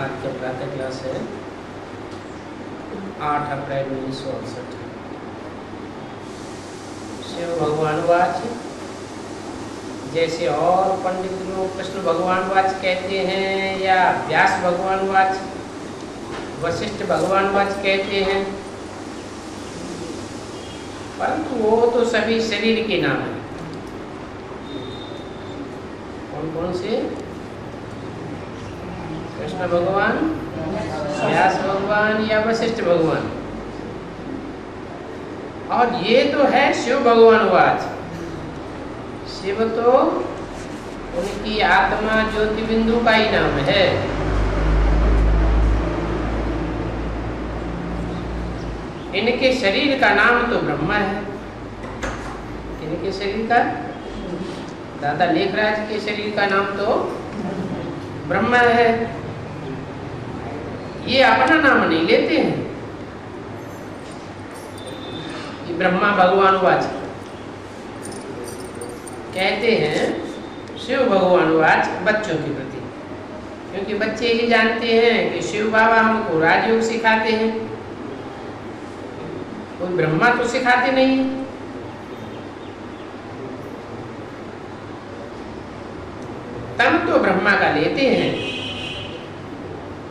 आज का प्रातः क्लास है 8 अप्रैल 1968। शिव भगवान वाच, जैसे और पंडित लोग कृष्ण भगवान वाच कहते हैं या व्यास भगवान वाच, वशिष्ठ भगवान वाच कहते हैं, परंतु वो तो सभी शरीर के नाम हैं। कौन कौन से? कृष्ण भगवान, व्यास भगवान या वशिष्ठ भगवान। और ये तो है शिव भगवान वाच। शिव तो उनकी आत्मा ज्योति बिंदु का ही नाम है। इनके शरीर का नाम तो ब्रह्मा है। इनके शरीर का, दादा लेखराज के शरीर का नाम तो ब्रह्मा है। ये अपना नाम नहीं लेते हैं, ये ब्रह्मा भगवान वाच कहते हैं। शिव भगवान वाच बच्चों के प्रति, क्योंकि बच्चे ये जानते हैं कि शिव बाबा हमको राजयोग सिखाते हैं, कोई ब्रह्मा तो सिखाते नहीं। तम तो ब्रह्मा का लेते हैं,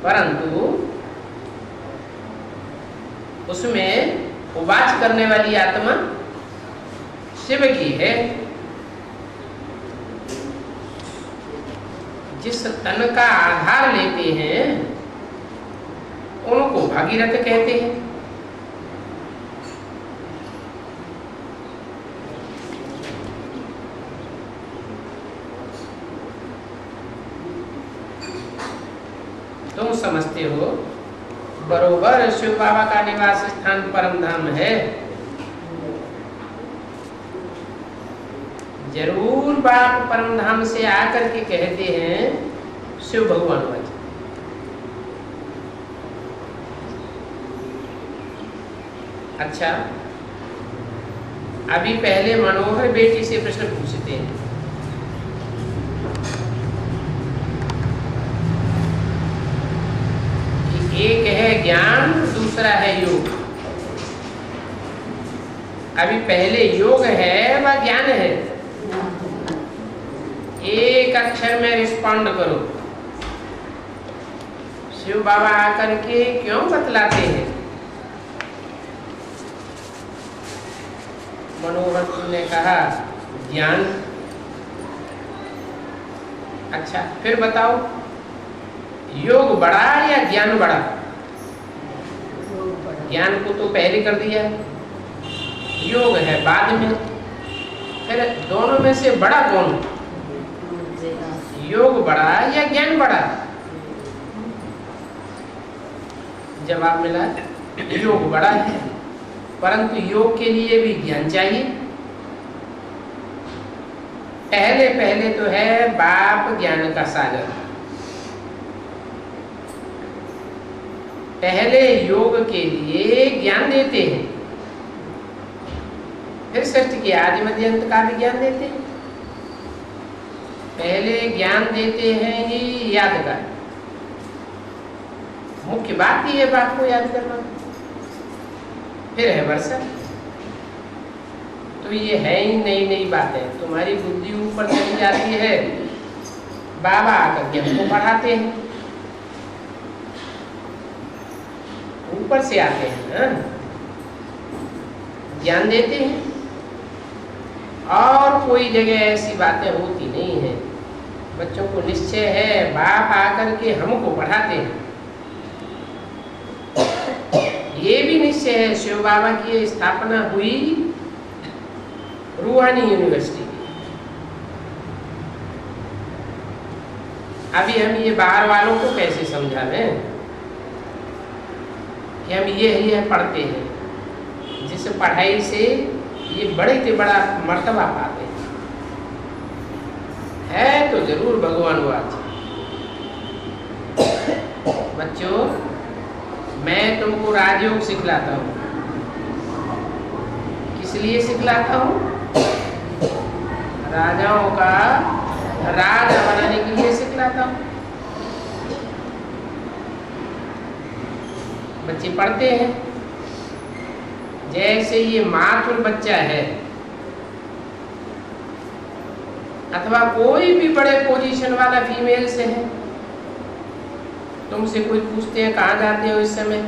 परंतु उसमें उवाच करने वाली आत्मा शिव की है। जिस तन का आधार लेते हैं उनको भागीरथ कहते हैं। तुम समझते हो बरोबर शिव बाबा का निवास स्थान परम धाम है। जरूर बाप परम धाम से आकर के कहते हैं शिव भगवान वाच। अच्छा, अभी पहले मनोहर बेटी से प्रश्न पूछते हैं। एक है ज्ञान, दूसरा है योग। अभी पहले योग है व ज्ञान है। एक अक्षर में रिस्पॉन्ड करो। शिव बाबा आकर के क्यों बतलाते हैं? मनोहर ने कहा ज्ञान। अच्छा, फिर बताओ योग बड़ा या ज्ञान बड़ा? ज्ञान को तो पहले कर दिया, योग है बाद में। फिर दोनों में से बड़ा कौन? योग बड़ा या ज्ञान बड़ा? जवाब मिला योग बड़ा है, परंतु योग के लिए भी ज्ञान चाहिए। पहले पहले तो है बाप ज्ञान का सागर। पहले योग के लिए ज्ञान देते हैं, फिर सृष्टि के आदि मध्य अंत का भी ज्ञान देते हैं। पहले ज्ञान देते हैं ही याद का। मुख्य बात ही है बात को याद करना। फिर है वर्षा। तो ये है ही नई नई बातें, तुम्हारी बुद्धि ऊपर चली जाती है। बाबा आकर के हमको पढ़ाते हैं, ऊपर से आते हैं, ज्ञान देते हैं। और कोई जगह ऐसी बातें होती नहीं है। बच्चों को निश्चय है, बाप आकर के हमको पढ़ाते हैं। ये भी निश्चय है शिव बाबा की स्थापना हुई रूहानी यूनिवर्सिटी की। अभी हम ये बाहर वालों को कैसे समझावें कि हम ये पढ़ते हैं, जिस पढ़ाई से ये बड़े से बड़ा मर्तबा पाते हैं। है तो जरूर भगवान वाच। बच्चों, मैं तुमको राजयोग सिखलाता हूँ। किस लिए सिखलाता हूँ? राजाओं का राजा बनाने के लिए सिखलाता हूँ। बच्चे पढ़ते हैं। जैसे ये मातृ बच्चा है अथवा कोई भी बड़े पोजीशन वाला फीमेल से है, तुमसे कोई पूछते हैं कहाँ जाते हो इस समय,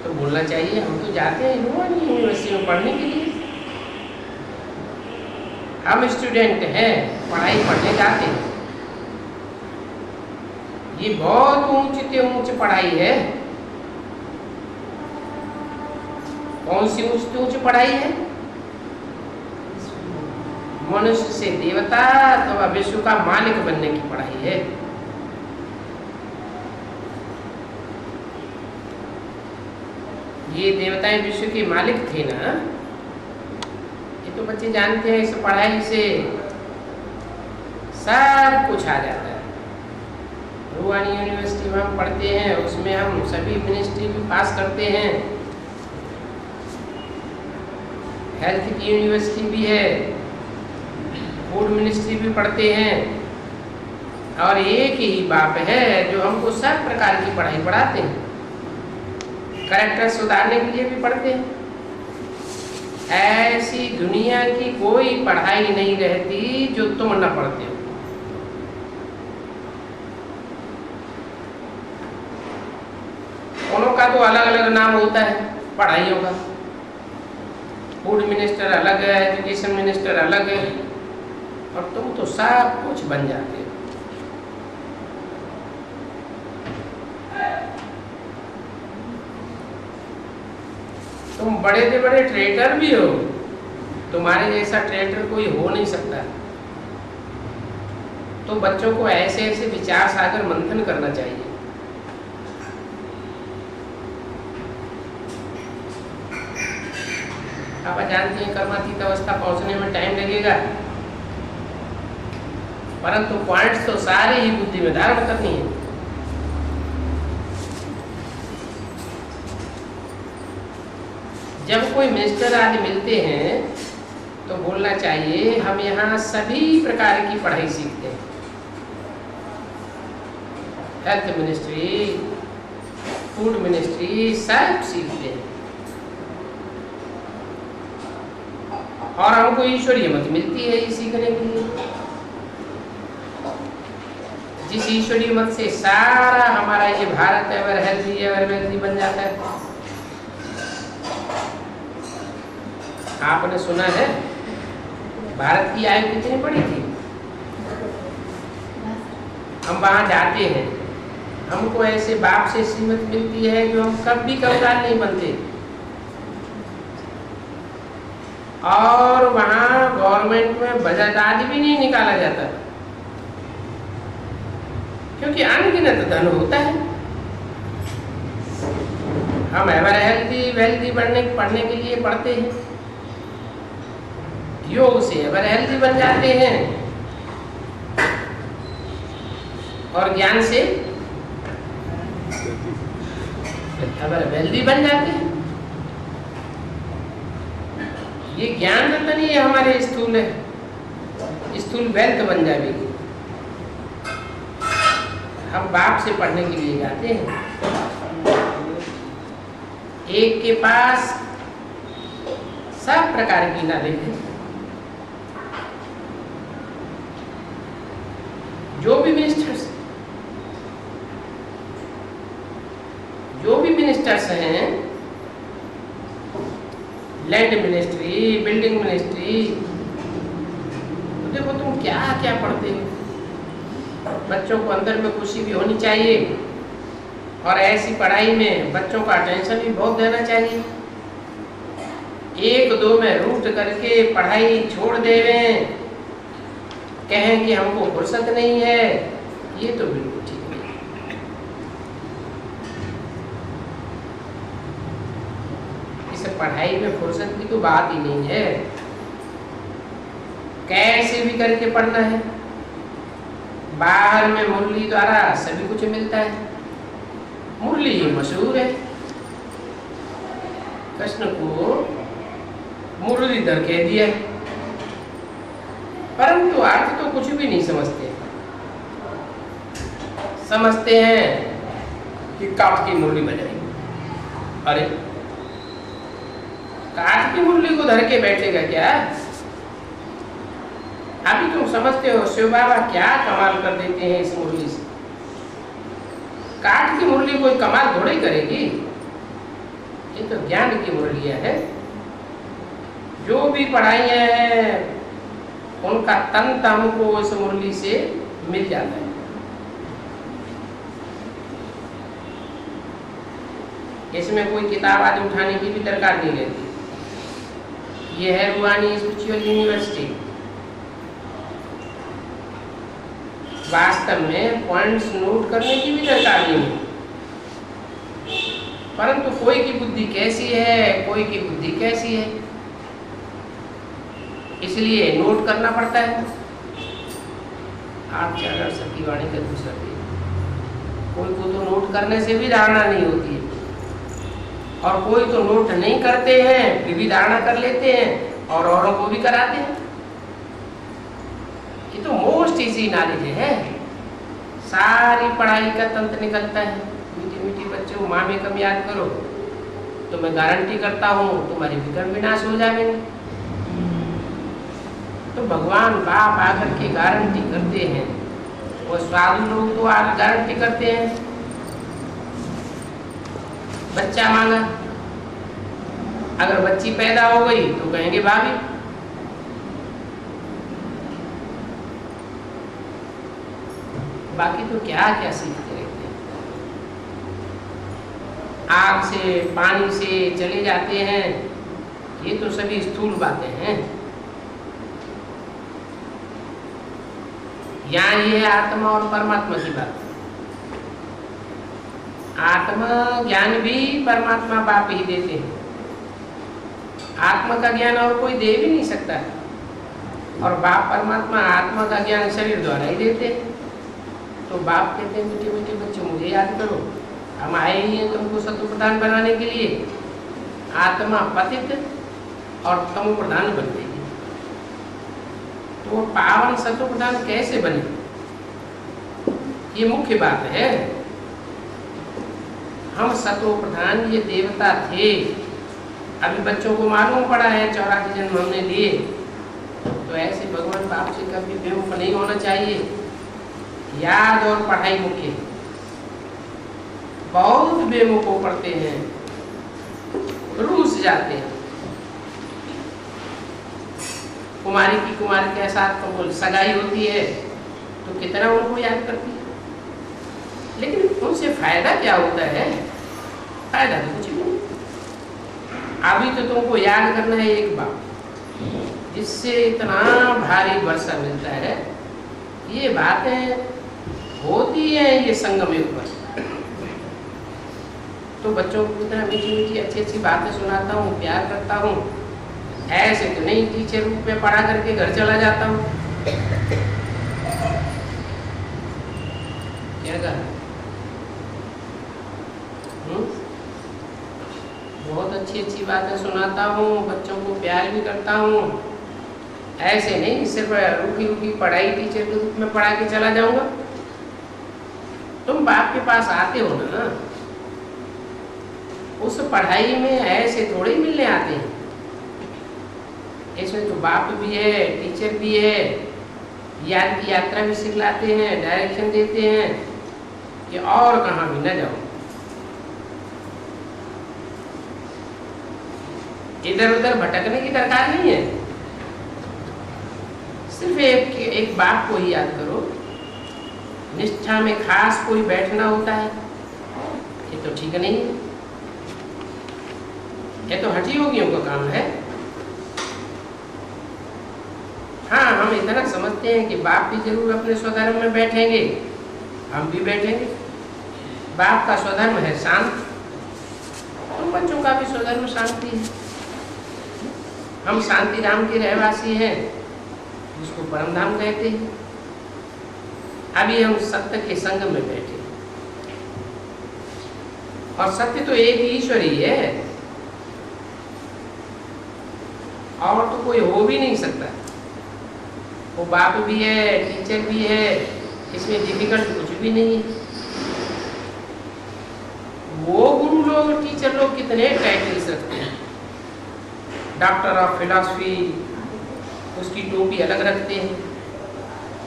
तो बोलना चाहिए हम तो जाते हैं रूहानी यूनिवर्सिटी में पढ़ने के लिए, हम स्टूडेंट हैं, पढ़ाई पढ़ने जाते हैं। ये बहुत ऊंची ऊंची पढ़ाई है। कौन सी ऊंची पढ़ाई है? मनुष्य से देवता अथवा विश्व का मालिक बनने की पढ़ाई है। ये देवताएं विश्व के मालिक थे ना, ये तो बच्चे जानते हैं। इस पढ़ाई से सब कुछ आ जाता है। रूहानी यूनिवर्सिटी में हम पढ़ते हैं, उसमें हम सभी मिनिस्ट्री भी पास करते हैं। हेल्थ की यूनिवर्सिटी भी है, फूड मिनिस्ट्री भी पढ़ते हैं, और एक ही बाप है जो हमको सब प्रकार की पढ़ाई पढ़ाते हैं। कैरेक्टर सुधारने के लिए भी पढ़ते हैं। ऐसी दुनिया की कोई पढ़ाई नहीं रहती जो तुम न पढ़ते हो। उनका तो अलग अलग नाम होता है पढ़ाइयों का। फूड मिनिस्टर अलग है, एजुकेशन मिनिस्टर अलग है, और तुम तो सब कुछ बन जाते हो। तुम बड़े से बड़े ट्रेडर भी हो, तुम्हारे जैसा ट्रेडर कोई हो नहीं सकता। तो बच्चों को ऐसे ऐसे विचार सागर मंथन करना चाहिए। आप जानते हैं कर्मातीत अवस्था पहुंचने में टाइम लगेगा, परंतु पॉइंट्स तो सारे ही बुद्धि में धारण करनी है। जब कोई मिनिस्टर आदि मिलते हैं तो बोलना चाहिए हम यहाँ सभी प्रकार की पढ़ाई सीखते हैं। हेल्थ मिनिस्ट्री, फूड मिनिस्ट्री, सब सीखते हैं, और हमको ईश्वरीय मत मिलती है ये सीखने के लिए। जिस ईश्वरीय मत से सारा हमारा ये Bharat ever healthy ever wealthy बन जाता है। आपने सुना है भारत की आयु कितनी बड़ी थी? हम वहां जाते हैं, हमको ऐसे बाप से सीमत मिलती है जो हम कभी कंगाल नहीं बनते, और वहां गवर्नमेंट में बजट आदि भी नहीं निकाला जाता, क्योंकि अनगिनत धन होता है। हम एवर हेल्थी वेल्थी पढ़ने के लिए पढ़ते हैं, योग से एवर हेल्थी बन जाते हैं, और ज्ञान से एवर वेल्थी बन जाते हैं। ये ज्ञान रत्न ही हमारे स्थूल है, स्थूल वेल्थ बन जाएगी। हम बाप से पढ़ने के लिए जाते हैं। एक के पास सब प्रकार की नॉलेज है। जो भी मिनिस्टर्स हैं, लैंड मिनिस्ट्री, बिल्डिंग मिनिस्ट्री, तो देखो तुम क्या क्या पढ़ते हो। बच्चों को अंदर में खुशी भी होनी चाहिए, और ऐसी पढ़ाई में बच्चों का अटेंशन भी बहुत देना चाहिए। एक दो में रूट करके पढ़ाई छोड़ देवें, कहें कि हमको फुर्सत नहीं है, ये तो बिल्कुल ठीक नहीं। इस पढ़ाई में फुर्सत की तो बात ही नहीं है। कैसे भी करके पढ़ना है। बाहर में मुरली द्वारा सभी कुछ मिलता है, मुरली ही मशहूर है। कृष्ण को मुरलीधर कह दिया, परंतु अर्थ तो कुछ भी नहीं समझते। समझते हैं कि काट की मुरली बजाएंगे, अरे काठ की मुरली को धर के बैठेगा क्या? अभी तुम समझते हो शिव बाबा क्या कमाल कर देते हैं इस मुरली से। काठ की मुरली कोई कमाल थोड़ी करेगी, ये तो ज्ञान की मुरलियां है। जो भी पढ़ाइयां हैं उनका तंत्र हमको इस मुरली से मिल जाता है। इसमें कोई किताब आज उठाने की भी दरकार नहीं रहती। ये है रूहानी स्पिरिचुअल यूनिवर्सिटी। वास्तव में पॉइंट्स नोट करने की भी दरकार नहीं है, परंतु कोई की बुद्धि कैसी है, कोई की बुद्धि कैसी है, इसलिए नोट करना पड़ता है। आप क्या कर सकती वाणी का दूसरा भी, कोई को तो नोट करने से भी धारणा नहीं होती है, और कोई तो नोट नहीं करते हैं फिर भी धारणा कर लेते हैं और औरों को भी कराते हैं। ये तो मोस्ट इजी नॉलेज है। सारी पढ़ाई का तंत्र निकलता है। मीठी मीठी बच्चों, माँ में कम याद करो तो मैं गारंटी करता हूँ तुम्हारे विकर्म विनाश हो जाएंगे। तो भगवान बाप आकर के गारंटी करते हैं, वो साधु लोग तो आज गारंटी करते हैं। बच्चा मांगा, अगर बच्ची पैदा हो गई तो कहेंगे भाभी। बाकी तो क्या क्या सीखते रहते हैं। आग से पानी से चले जाते हैं, ये तो सभी स्थूल बातें हैं। यहाँ ये है आत्मा और परमात्मा की बात। आत्मा ज्ञान भी परमात्मा बाप ही देते हैं। आत्मा का ज्ञान और कोई दे भी नहीं सकता है, और बाप परमात्मा आत्मा का ज्ञान शरीर द्वारा ही देते हैं। तो बाप कहते हैं मीठे मीठे बच्चों मुझे याद करो, हम आए ही हैं तुमको सत्व प्रधान बनाने के लिए। आत्मा पतित और तमो प्रधान बन गई, तो वो पावन सत्व प्रधान कैसे बने, ये मुख्य बात है। हम सत्व प्रधान ये देवता थे, अभी बच्चों को मालूम पड़ा है 84 जन्म हमने लिए, तो ऐसे भगवान बाप से कभी बेवकूफ नहीं होना चाहिए। याद और पढ़ाई मुख्य है। बहुत बेवकूफ पढ़ते हैं, रूस जाते हैं। कुमारी की कुमार के साथ तो सगाई होती है तो कितना उनको याद करती है, लेकिन उनसे फायदा क्या होता है? फायदा तो कुछ भी नहीं। अभी तो तुमको याद करना है एक बात, जिससे इतना भारी वर्षा मिलता है। ये बातें होती है ये संगम युग पर। तो बच्चों को इतना मीठी मीठी अच्छी अच्छी बातें सुनाता हूँ, प्यार करता हूँ। ऐसे तो नहीं टीचर रूप में पढ़ा करके घर चला जाता हूँ। क्या कर बहुत अच्छी अच्छी बातें सुनाता हूँ, बच्चों को प्यार भी करता हूँ। ऐसे नहीं सिर्फ रुकी रुकी पढ़ाई टीचर के रूप में पढ़ा के चला जाऊंगा। तुम बाप के पास आते हो ना, उस पढ़ाई में ऐसे थोड़े मिलने आते हैं। इसमें तो बाप भी है, टीचर भी है, याद की यात्रा भी सिखलाते हैं, डायरेक्शन देते हैं कि और कहाँ भी न जाओ, इधर उधर भटकने की दरकार नहीं है। सिर्फ एक बात को ही याद करो, निष्ठा में खास कोई बैठना होता है, ये तो ठीक नहीं है। ये तो हठी योगियों का काम है। हाँ, हम इतना समझते हैं कि बाप भी जरूर अपने स्वधर्म में बैठेंगे, हम भी बैठेंगे। बाप का स्वधर्म है शांत, तो बच्चों का भी स्वधर्म शांति है। हम शांति धाम के रहवासी हैं, जिसको परम धाम कहते हैं। अभी हम सत्य के संग में बैठे, और सत्य तो एक ही ईश्वर ही है, और तो कोई हो भी नहीं सकता। वो बाप भी है, टीचर भी है, इसमें डिफिकल्ट कुछ भी नहीं है। वो गुरु लोग लोग, टीचर लोग कितने टाइटल्स रखते हैं। डॉक्टर ऑफ फिलॉसफी, उसकी टोपी अलग रखते हैं।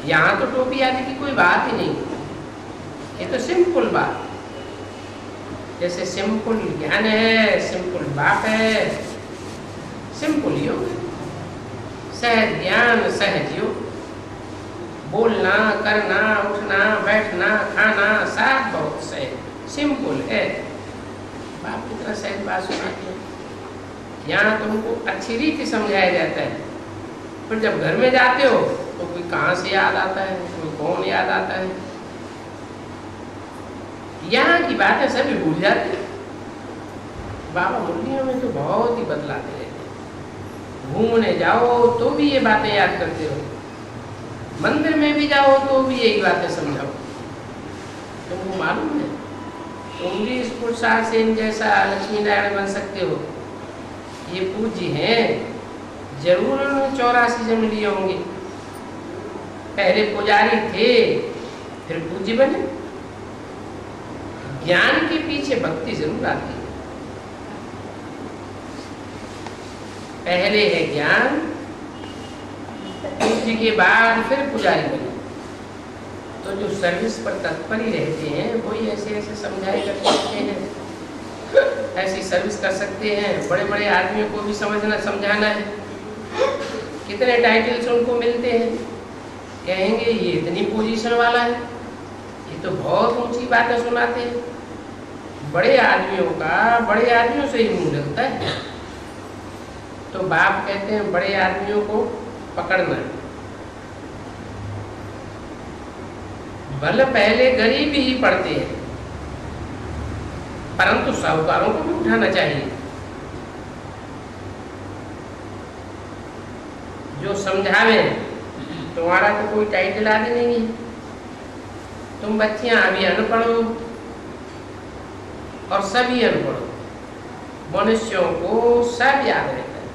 यहाँ तो टोपी आदि की कोई बात ही नहीं, ये तो सिंपल बात, जैसे सिंपल ज्ञान है, सिंपल बाप है, सिंपल योग, सहज ज्ञान, सहज योग, बोलना, करना, उठना, बैठना, खाना, सब बहुत सहज सिंपल है। बाप कितना सहज बात सुनाते हैं। यहाँ तुमको अच्छी रीति समझाया जाता है, फिर जब घर में जाते हो तो कोई कहाँ से याद आता है, कोई कौन याद आता है। यहाँ की बातें सभी भूल जाते हैं। बाबा मुरलियों में तो बहुत ही बदलाते रहते हैं। घूमने जाओ तो भी ये बातें याद करते रहो, मंदिर में भी जाओ तो भी यही बातें समझाओ। तुमको मालूम है तुम भी स्कूल सेन जैसा लक्ष्मी नारायण बन सकते हो। ये पूज्य हैं, जरूर उन्होंने 84 जन्म लिए होंगे। पहले पुजारी थे, फिर पूज्य बने। ज्ञान के पीछे भक्ति जरूर आती है। पहले है ज्ञान, पूज्य के बाद फिर पुजारी बने। तो जो सर्विस पर तत्पर ही रहते हैं वही ऐसे ऐसे समझाए कर सकते हैं, ऐसी सर्विस कर सकते हैं। बड़े बड़े आदमियों को भी समझना समझाना है। कितने टाइटल्स उनको मिलते हैं, कहेंगे ये इतनी पोजीशन वाला है, ये तो बहुत ऊंची बातें सुनाते हैं। बड़े आदमियों का बड़े आदमियों से ही मुंह लगता है। तो बाप कहते हैं बड़े आदमियों को पकड़ना। भले पहले गरीब ही पढ़ते हैं, परंतु साहूकारों को भी उठाना चाहिए। जो समझावे, तुम्हारा तो कोई टाइटल आदि नहीं है, तुम बच्चियां अभी अनपढ़ हो और सभी अनपढ़ हो। मनुष्यों को सब याद रहता है,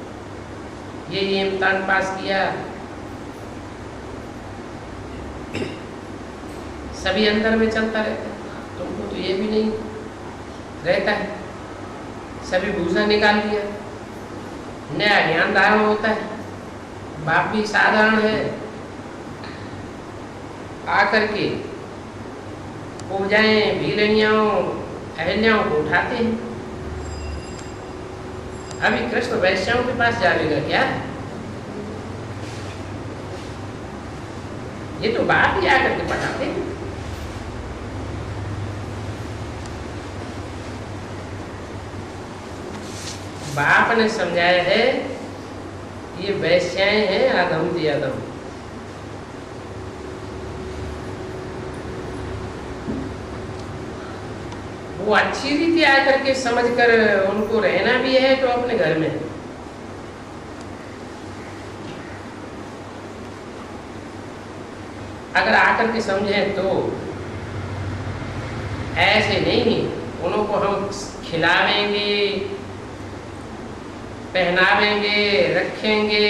ये इम्तिहान पास किया, सभी अंदर में चलता रहता है। तुमको तो ये भी नहीं रहता है, सभी भूसा निकाल दिया, नया ज्ञान धारण होता है। बाप भी साधारण है, आकर के पूजाएं भीलनियाओं अहल्याओं को उठाते हैं। अभी कृष्ण वैश्याओं के पास जाएगा क्या? ये तो बाप ही आकर के पढ़ाते हैं। बाप ने समझाया है ये वैश्याएं हैं अधम दी अधम। वो अच्छी रीति आकर के समझ कर उनको रहना भी है तो अपने घर में। अगर आकर के समझे तो ऐसे नहीं, उनको हम खिलावेंगे, पहनावेंगे, रखेंगे।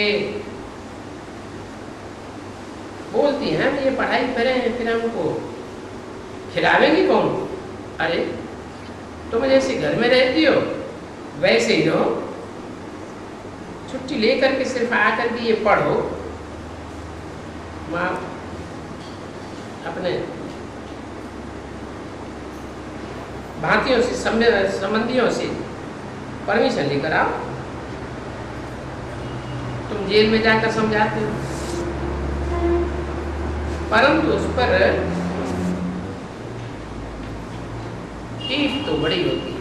बोलती हैं हम ये पढ़ाई करें, फिर हमको खिलावेंगे कौन? अरे तुम जैसे घर में रहती हो वैसे ही रहो, छुट्टी लेकर के सिर्फ आकर के ये पढ़ो। माँ अपने भांतियों से संबंधियों से परमिशन लेकर आओ। तुम जेल में जाकर समझाते हो, परंतु उस पर टीफ तो बड़ी होती है।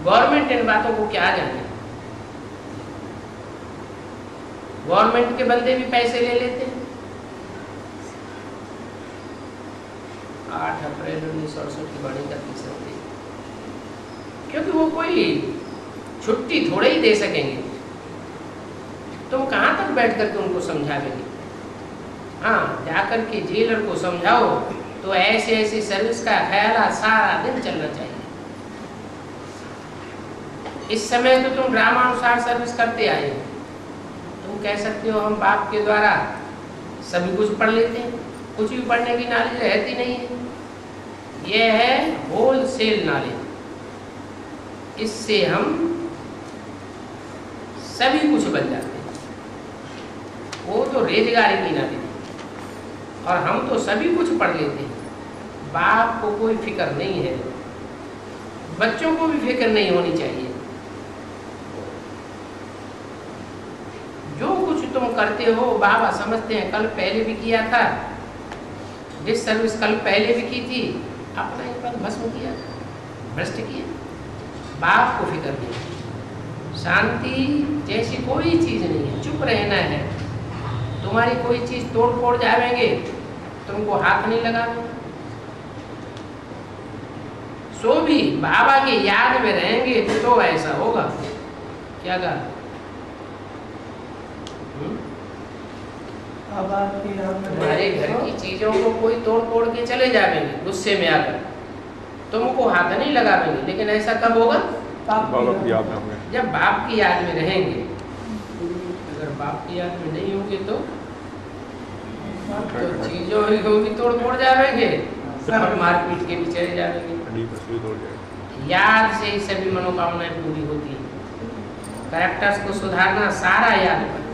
गवर्नमेंट इन बातों को क्या जाने। गवर्नमेंट के बंदे भी पैसे ले लेते हैं। 8 अप्रैल 1968 की वाणी का तीसरा दिन, क्योंकि वो कोई छुट्टी थोड़े ही दे सकेंगे। तुम कहाँ तक बैठ करके उनको समझावेंगे? हाँ, जाकर के जेलर को समझाओ तो ऐसे ऐसी सर्विस का ख्याल सारा दिन चलना चाहिए। इस समय तो तुम ड्रामानुसार सर्विस करते आए हो। तुम कह सकते हो हम बाप के द्वारा सभी कुछ पढ़ लेते हैं, कुछ भी पढ़ने की नॉलेज रहती नहीं है। यह है होलसेल नॉलेज। इससे हम सभी कुछ बन जाते हैं। वो तो रोजगार की नॉलेज, और हम तो सभी कुछ पढ़ लेते हैं। बाप को कोई फिक्र नहीं है, बच्चों को भी फिक्र नहीं होनी चाहिए। जो कुछ तुम करते हो बाबा समझते हैं कल पहले भी किया था, जिस सर्विस कल पहले भी की थी, अपना ही पद भस्म किया, भ्रष्ट किया। बाप को फिक्र नहीं। शांति जैसी कोई चीज नहीं है, चुप रहना है। तुम्हारी कोई चीज तोड़ फोड़ जाएंगे, तुमको हाथ नहीं लगाना। सो भी बाबा की याद में रहेंगे तो ऐसा होगा। क्या कहा? तुम्हारे घर की चीजों को कोई तोड़ फोड़ के चले जाएंगे गुस्से में आकर, तुमको हाथ नहीं लगावेंगे। लेकिन ऐसा कब होगा? बाबा की याद में, जब बाप की याद में रहेंगे। अगर बाप की याद में नहीं होंगे तो चीजों को भी तोड़ फोड़ जाएंगे और मारपीट के भी चले जाएंगे। याद से ही सभी मनोकामनाएं पूरी होती है। कैरेक्टर्स को सुधारना सारा याद पर।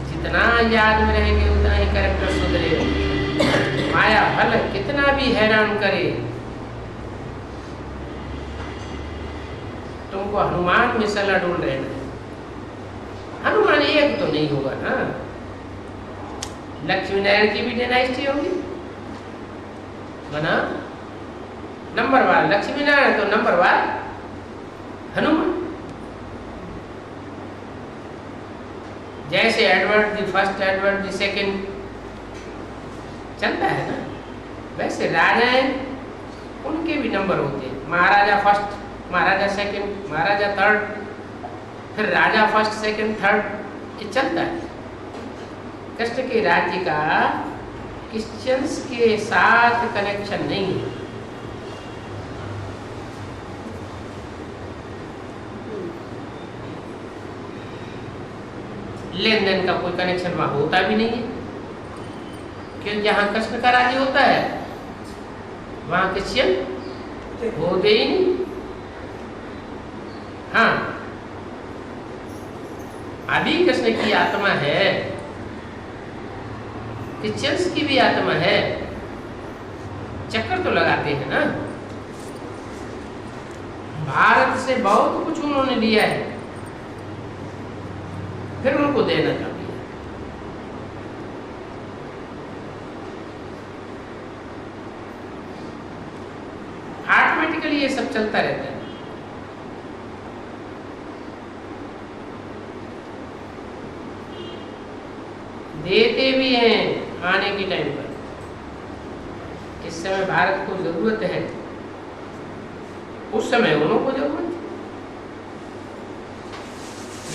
जितना याद में रहेंगे उतना ही कैरेक्टर सुधरेगा। माया भले कितना भी हैरान करे, तुमको हनुमान में सला डोल रहना है। हनुमान एक तो नहीं होगा ना। लक्ष्मी नारायण की भी डायनेस्टी होगी बना नंबर वार लक्ष्मी नारायण, तो नंबर वार हनुमान। जैसे Edward the first, Edward the second चलता है ना, वैसे राजाएं उनके भी नंबर होते हैं। महाराजा फर्स्ट, महाराजा सेकंड, महाराजा थर्ड, फिर राजा फर्स्ट सेकंड थर्ड, ये चलता है। कृष्ण के राज्य का क्रिश्चियंस के साथ कनेक्शन नहीं है। लेन देन का कोई कनेक्शन वहां होता भी नहीं है, क्योंकि जहां कृष्ण का राज्य होता है वहां क्रिश्चियन होते ही नहीं। हाँ, अभी कृष्ण की आत्मा है, क्रिश्चियंस की भी आत्मा है, चक्कर तो लगाते हैं ना। भारत से बहुत कुछ उन्होंने लिया है, फिर उनको देना चाहती है। ऑटोमेटिकली ये सब चलता रहता है। देते भी हैं आने के टाइम पर। इस समय भारत को जरूरत है, उस समय उन्हों को जरूरत थी,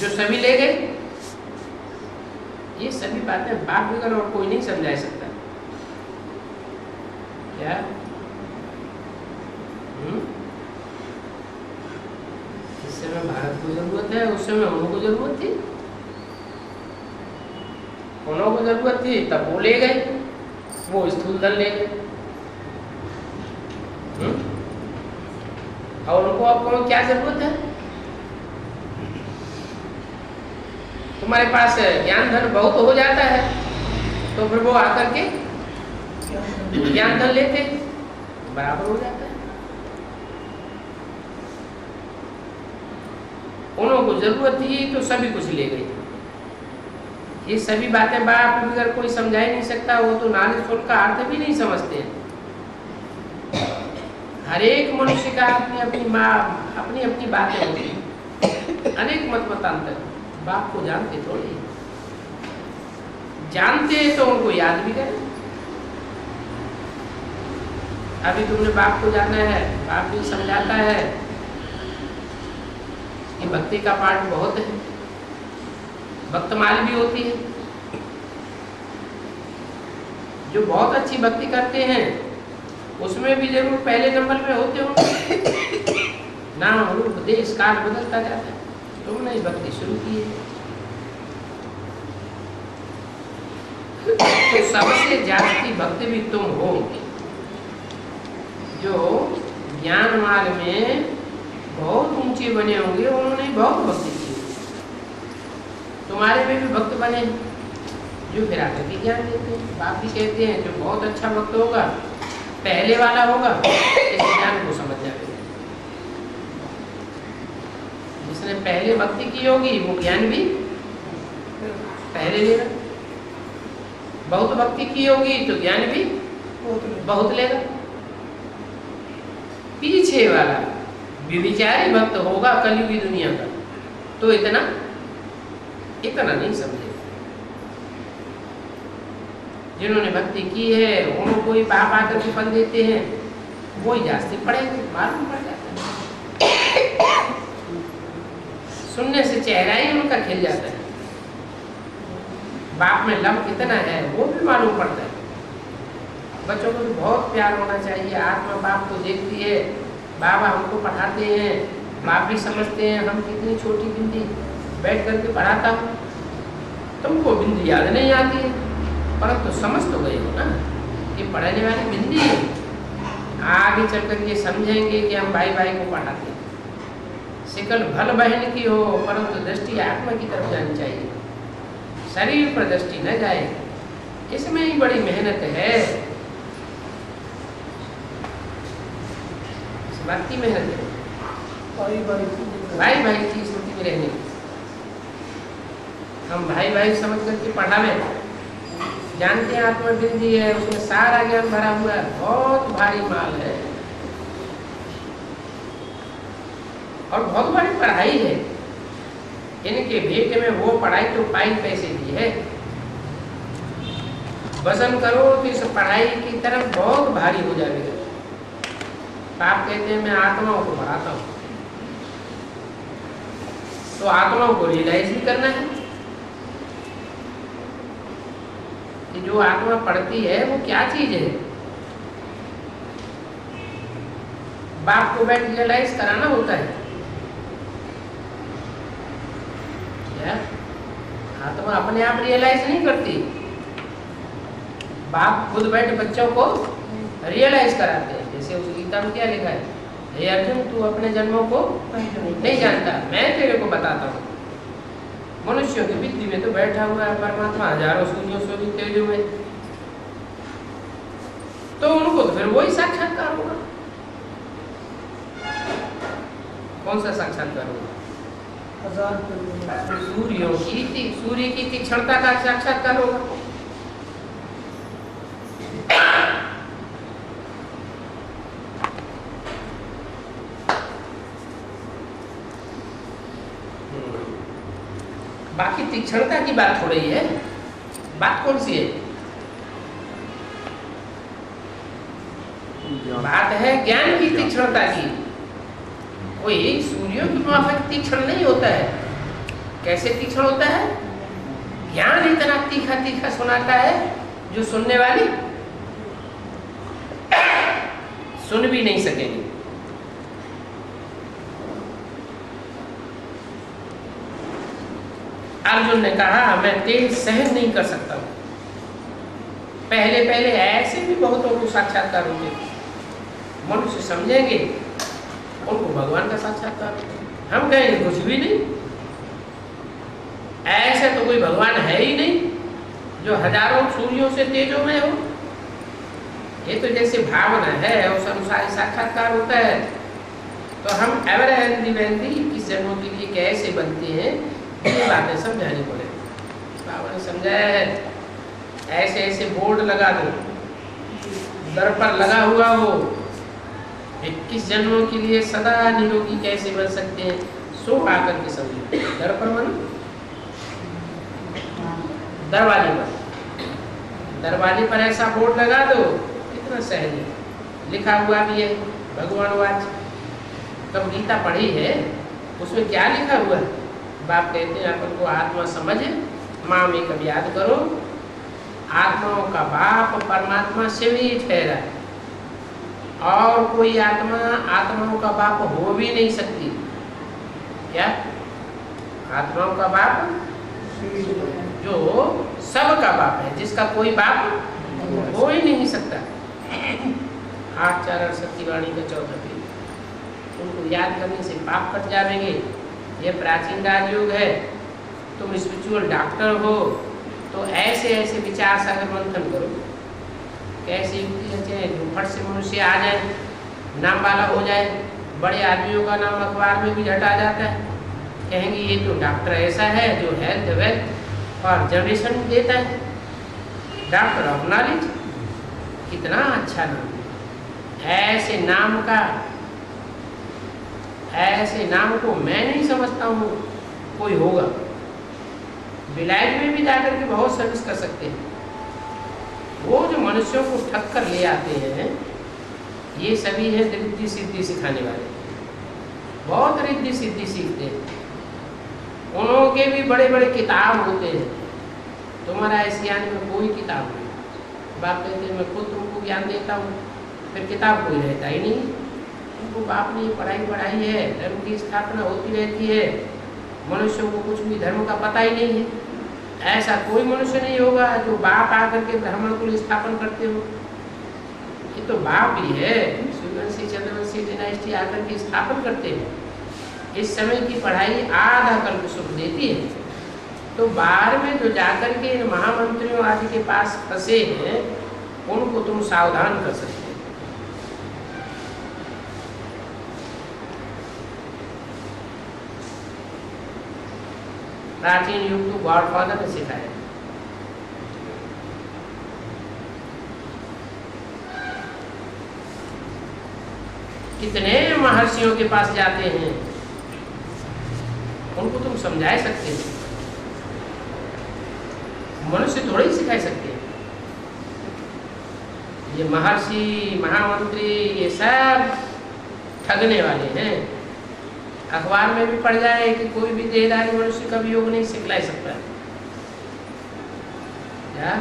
जो सभी ले गए। ये सभी बातें बाप बगैर और कोई नहीं समझा सकता। क्या इस समय भारत को जरूरत है, उस समय उन्हों को जरूरत थी। उन्हों को जरूरत थी तब वो ले गए, वो स्थूल धन ले गए। और उनको आपको क्या जरूरत है? तुम्हारे पास ज्ञान धन बहुत हो जाता है तो फिर वो आकर के ज्ञान धन लेते बराबर हो जाता है। उन्होंने को जरूरत थी तो सभी कुछ ले गई। ये सभी बातें बाप अगर कोई समझा ही नहीं सकता, वो तो नॉलेजफुल का अर्थ भी नहीं समझते हैं। हर एक मनुष्य का अपनी अपनी माँ अपनी अपनी बातें होती हैं, अनेक मत मतांतर। बाप को जानते थोड़ी, जानते तो उनको याद भी करें। अभी तुमने बाप को जाना है, बाप भी समझाता है कि भक्ति का पाठ बहुत है, भक्तमाल भी होती है। जो बहुत अच्छी भक्ति करते हैं उसमें भी जरूर पहले नंबर पे होते होंगे। नाम रूप देश काल बदलता जाता है। तुमने भक्ति शुरू की है तो सबसे जास्ती भक्त भी तुम हो। जो ज्ञान मार्ग में बहुत ऊंचे बने होंगे उन्होंने बहुत भक्ति की, तुम्हारे में भी भक्त बने जो फिर आकर के ज्ञान देते हैं। बाप भी कहते हैं जो बहुत अच्छा भक्त होगा, पहले वाला होगा, इस ज्ञान को समझ जाएगा। जिसने पहले भक्ति की होगी वो ज्ञान भी पहले लेगा, बहुत भक्ति की होगी तो ज्ञान भी बहुत लेगा। पीछे वाला विचारी भक्त होगा कलयुगी दुनिया का तो इतना नहीं समझेगा। जिन्होंने भक्ति की है उनको ही बाप आकर के फल देते हैं, वो ही जास्ती पढ़ेंगे, मालूम पड़ जाता है। सुनने से चेहरा ही उनका खिल जाता है, बाप में लव कितना है वो भी मालूम पड़ता है। बच्चों को तो बहुत प्यार होना चाहिए। आत्मा बाप को देखती है, बाबा हमको पढ़ाते हैं, बाप भी समझते हैं हम कितनी छोटी बिंदी बैठ करके पढ़ाता हूँ, तुमको बिंदी याद नहीं आती है परंतु तो समझ तो गए हो ना कि पढ़ाने वाली बिंदी है। आगे चल कर ये समझेंगे कि हम भाई भाई को पढ़ाते हैं। शिकल भल बहन की हो परंतु दृष्टि आत्मा की तरफ जानी चाहिए, शरीर पर दृष्टि न जाए। इसमें ही बड़ी मेहनत है, इस बात की मेहनत है, भाई भाई की स्मृति में रहने की। हम भाई भाई समझ करके पढ़ावे, जानते हैं आत्मा बिंदी है, उसमें सारा ज्ञान भरा हुआ है, बहुत भारी माल है और बहुत बड़ी पढ़ाई है। इनके बेटे में वो पढ़ाई तो पाई पैसे की है, वजन करो तो इस पढ़ाई की तरफ बहुत भारी हो जाएगा। आप कहते हैं मैं आत्माओं को पढ़ाता हूँ, तो आत्माओं को रियलाइज भी करना है कि जो आत्मा पढ़ती है वो क्या चीज है। बाप को बैठ रियलाइज कराना होता है क्या? आत्मा अपने आप रियलाइज नहीं करती, बाप खुद बैठ बच्चों को रियलाइज कराते हैं। जैसे उस गीता में क्या लिखा है, हे अर्जुन तू अपने जन्मों को नहीं जानता, मैं तेरे को बताता हूँ। मनुष्यों की बुद्धि में तो बैठा हुआ है परमात्मा हजारों सूर्यों से भी तेजों में, तो उनको तो फिर वही साक्षात्कार होगा। कौन सा साक्षात्कार होगा? सूर्य की तीक्ष्णता का साक्षात्कार होगा। बाकी तीक्ष्णता की बात हो रही है, बात कौन सी है? बात है ज्ञान की तीक्ष्णता की। कोई सूर्यों की माफक तीक्ष्ण नहीं होता है। कैसे तीक्ष्ण होता है? ज्ञान इतना तीखा तीखा सुनाता है जो सुनने वाली सुन भी नहीं सकेगी। अर्जुन ने कहा मैं तेज सहन नहीं कर सकता हूं। पहले पहले ऐसे भी बहुतों को साक्षात्कार होते, मनुष्य समझेंगे उनको भगवान का साक्षात्कार होता। हम कहेंगे कुछ भी नहीं, ऐसे तो कोई भगवान है ही नहीं जो हजारों सूर्यों से तेजों में हो। ये तो जैसे भावना है उस अनुसार साक्षात्कार होता है। तो हम एवरेंदी किस जन्मों के लिए कैसे बनते हैं ये बातें समझानी पड़ेगी। बाबा ने समझाया है, ऐसे ऐसे बोर्ड लगा दो, दर पर लगा हुआ हो 21 जन्मों के लिए सदा निरोगी कैसे बन सकते हैं, सो आकर के समझो। दर पर मानो दरवाजे पर ऐसा बोर्ड लगा दो, कितना सहज है, लिखा हुआ भी है भगवान वाच। कब गीता पढ़ी है उसमें क्या लिखा हुआ है? बाप कहते हैं अपन को आत्मा समझ माँ में कभी याद करो, आत्माओं का बाप परमात्मा शिव ही ठहरा, और कोई आत्मा आत्माओं का बाप हो भी नहीं सकती। क्या? आत्माओं का बाप जो सबका बाप है, जिसका कोई बाप हो ही नहीं सकता। 8:4 वाणी का 14 पेज। उनको याद करने से पाप कट जाएंगे। यह प्राचीन राजयोग है। तुम स्पिरिचुअल डॉक्टर हो तो ऐसे ऐसे विचार सागर मंथन करो, कैसे युक्ति रचे जो फट से मनुष्य आ जाए, नाम वाला हो जाए। बड़े आदमियों का नाम अखबार में भी झटा जाता है, कहेंगे ये तो डॉक्टर ऐसा है जो हेल्थ वेल्थ और जनरेशन देता है, डॉक्टर ऑफ नॉलेज। कितना अच्छा नाम। ऐसे नाम को मैं नहीं समझता हूँ कोई होगा। विलायत में भी जाकर के बहुत सर्विस कर सकते हैं। वो जो मनुष्यों को ठग कर ले आते हैं, ये सभी है रिद्धि सिद्धि सिखाने वाले। बहुत रिद्धि सिद्धि सीखते हैं। उन्हों के भी बड़े बड़े किताब होते हैं। तुम्हारा इस ज्ञान में कोई किताब नहीं। बाप कहते हैं मैं खुद तुमको ज्ञान देता हूँ, फिर किताब कोई रहता ही नहीं। उनको बाप ने पढ़ाई है, धर्म की स्थापना होती रहती है। मनुष्यों को कुछ भी धर्म का पता ही नहीं है। ऐसा कोई मनुष्य नहीं होगा जो बाप आकर के ब्राह्मण को स्थापन करते हो। ये तो बाप ही है, सूर्यवंशी चंद्रवंशी डिनास्टी आकर के स्थापन करते हैं। इस समय की पढ़ाई आधा कल्प सुख देती है। तो बाहर में जो जाकर के इन महामंत्रियों आदि के पास फंसे हैं, उनको तुम सावधान कर सकते हो। प्राचीन युग तो गॉडफादर ने सिखाया। कितने महर्षियों के पास जाते हैं, उनको तुम समझा सकते हो। मनुष्य थोड़े ही सिखा सकते हैं। ये महर्षि महामंत्री ये सब ठगने वाले हैं। अखबार में भी पढ़ जाए कि कोई भी देहधारी मनुष्य का भी योग नहीं सिखला सकता है। क्या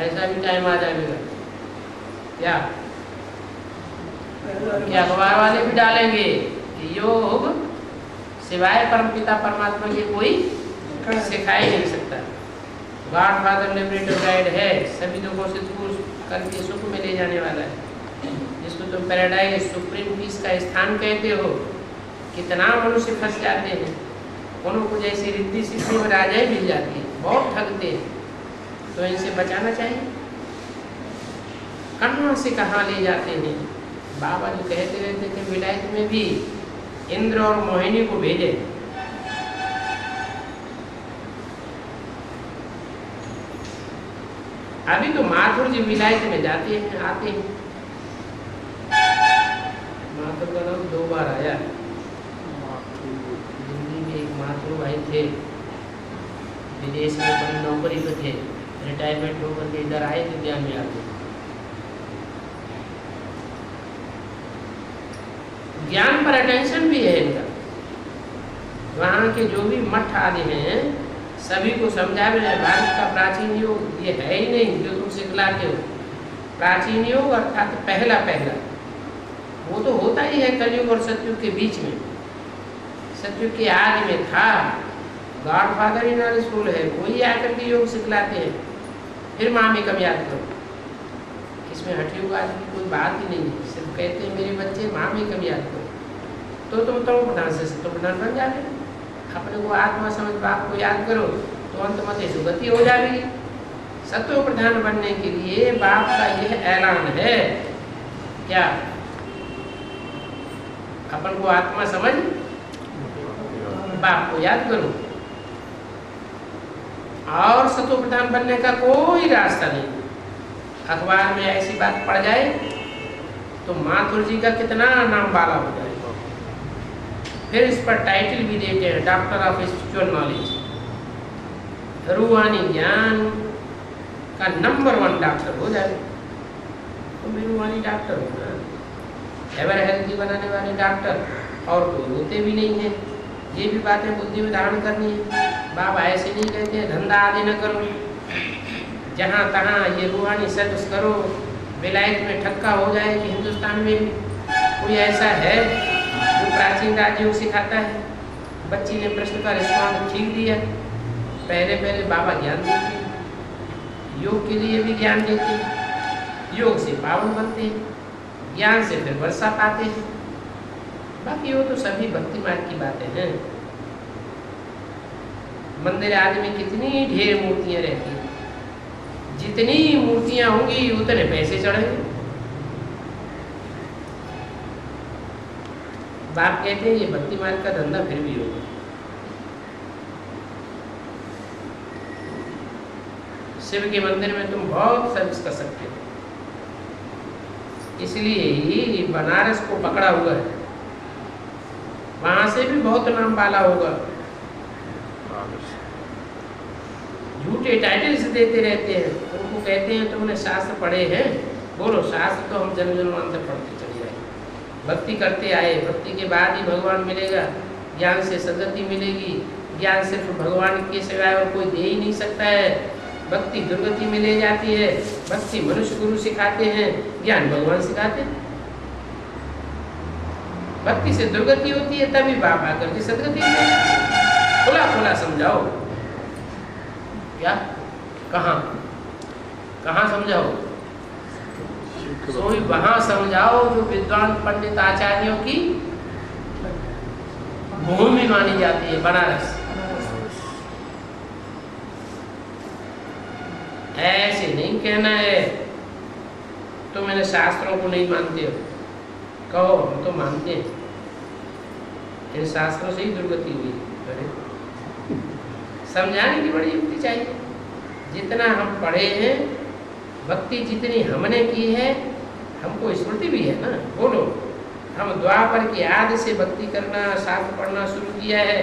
ऐसा भी टाइम आ जाएगा क्या कि अखबार वाले भी डालेंगे कि योग सिवाय परमपिता परमात्मा के कोई सिखा ही नहीं सकता। गॉडफादर लिबरेटर गाइड है, सभी दुखों से दूर करके सुख में ले जाने वाला है, जिसको तुम पैराडाइज सुप्रीम पीस का स्थान कहते हो। कितना मनुष्य फंस जाते हैं। उनको जैसे रिद्धि सिद्धि में राजाएं मिल जाती है, बहुत ठगते हैं। तो इनसे बचाना चाहिए। कहाँ से कहाँ ले जाते हैं। बाबा जो कहते रहते थे विलायत में भी इंद्र और मोहिनी को भेजे। अभी तो माथुर जी विलायत में जाते हैं, आते हैं। माथुर का नाम 2 बार आया। दिल्ली में एक माथुर भाई थे, विदेश में बड़ी नौकरी पे थे, रिटायरमेंट होकर के इधर आए तो ज्ञान में आते। ज्ञान पर अटेंशन भी है इनका। वहाँ के जो भी मठ आदि हैं सभी को समझा रहे हैं भारत का प्राचीन योग ये है ही नहीं जो तुम सिखलाते हो। प्राचीन योग अर्थात पहला वो तो होता ही है कलयुग और सतयुग के बीच में। सतयुग के आदि में था। गॉडफादर ही नॉलेजफुल है, वही आकर के योग सिखलाते हैं। फिर मामी कब याद करो, इसमें हठयोग आदि की कोई बात ही नहीं है। सिर्फ कहते हैं मेरे बच्चे मामी कब याद करो, तो तुम प्रधान से प्रधान बन जाओगे। अपने को आत्मा समझ बाप को याद करो तो अंतमते सुगति हो जाएगी। सत्व प्रधान बनने के लिए बाप का यह ऐलान है। क्या अपन को आत्मा समझ बाप को याद करो। और सत्व प्रधान बनने का कोई रास्ता नहीं। अखबार में ऐसी बात पड़ जाए तो माथुर जी का कितना नाम बाला हो जाए। फिर इस पर टाइटल भी देते हैं डॉक्टर ऑफ स्पिरिचुअल नॉलेज। रूहानी ज्ञान का नंबर 1 डॉक्टर हो जाए। तो मैं रूहानी डॉक्टर हूँ ना, एवर हेल्थी बनाने वाले डॉक्टर, और कोई होते भी नहीं है। ये भी बातें बुद्धि में धारण करनी है। बाबा ऐसे नहीं कहते हैं धंधा आदि न करो, जहाँ तहाँ ये रूहानी सर्विस करो। विलायत में ठक्का हो जाए कि हिंदुस्तान में भी कोई ऐसा है जो प्राचीन राजयोग सिखाता है। बच्ची ने प्रश्न का रिस्पॉन्स ठीक दिया। पहले बाबा ज्ञान देते, योग के लिए भी ज्ञान देते, योग से पावन बनते हैं, ज्ञान से फिर वर्षा पाते हैं। बाकी वो तो सभी भक्ति मार्ग की बातें हैं। मंदिर आदि में कितनी ढेर मूर्तियां रहती हैं, जितनी मूर्तियां होंगी उतने पैसे चढ़ेंगे। बाप कहते हैं ये भक्ति मार्ग का धंधा फिर भी होगा। शिव के मंदिर में तुम बहुत सर्विस कर सकते हो, इसलिए ही बनारस को पकड़ा हुआ है। वहां से भी बहुत नाम वाला होगा। झूठे टाइटल्स देते रहते हैं, उनको कहते हैं तुमने शास्त्र पढ़े हैं। बोलो शास्त्र तो हम जन्म जन्मांतर पढ़ते चले आए, भक्ति करते आए। भक्ति के बाद ही भगवान मिलेगा, ज्ञान से सदगति मिलेगी। ज्ञान सिर्फ भगवान के सिवाय और कोई दे ही नहीं सकता है। भक्ति दुर्गति में ले जाती है। भक्ति मनुष्य गुरु सिखाते हैं, ज्ञान भगवान सिखाते हैं। भक्ति से दुर्गति होती है, तभी बाप आकर के सदगति में खुला खुला समझाओ। क्या कहाँ कहाँ समझाओ? सोई वहां समझाओ जो विद्वान पंडित आचार्यों की भूमि मानी जाती है, बनारस। ऐसे नहीं कहना है तो मैंने शास्त्रों को नहीं मानते हो। कहो हम तो मानते हैं, इन शास्त्रों से ही दुर्गति हुई। अरे समझाने की बड़ी युक्ति चाहिए। जितना हम पढ़े हैं, भक्ति जितनी हमने की है, हमको स्मृति भी है ना। बोलो हम द्वापर की आदि से भक्ति करना, शास्त्र पढ़ना शुरू किया है।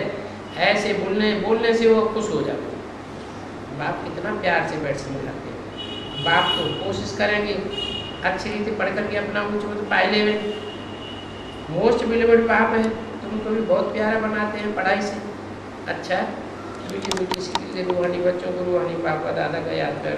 ऐसे बोलने से वो खुश हो जाते हैं। बाप कितना प्यार से बैठ समझाते हैं। बाप तो कोशिश करेंगे अच्छी रीति पढ़ करके अपना मुझ तो पहले में मोस्ट बिलीवर्ड बाप है, तुमको भी बहुत प्यारा बनाते हैं पढ़ाई से। अच्छा मीठी मीठी सी रूहानी बच्चों को रूहानी पापा दादा का याद कर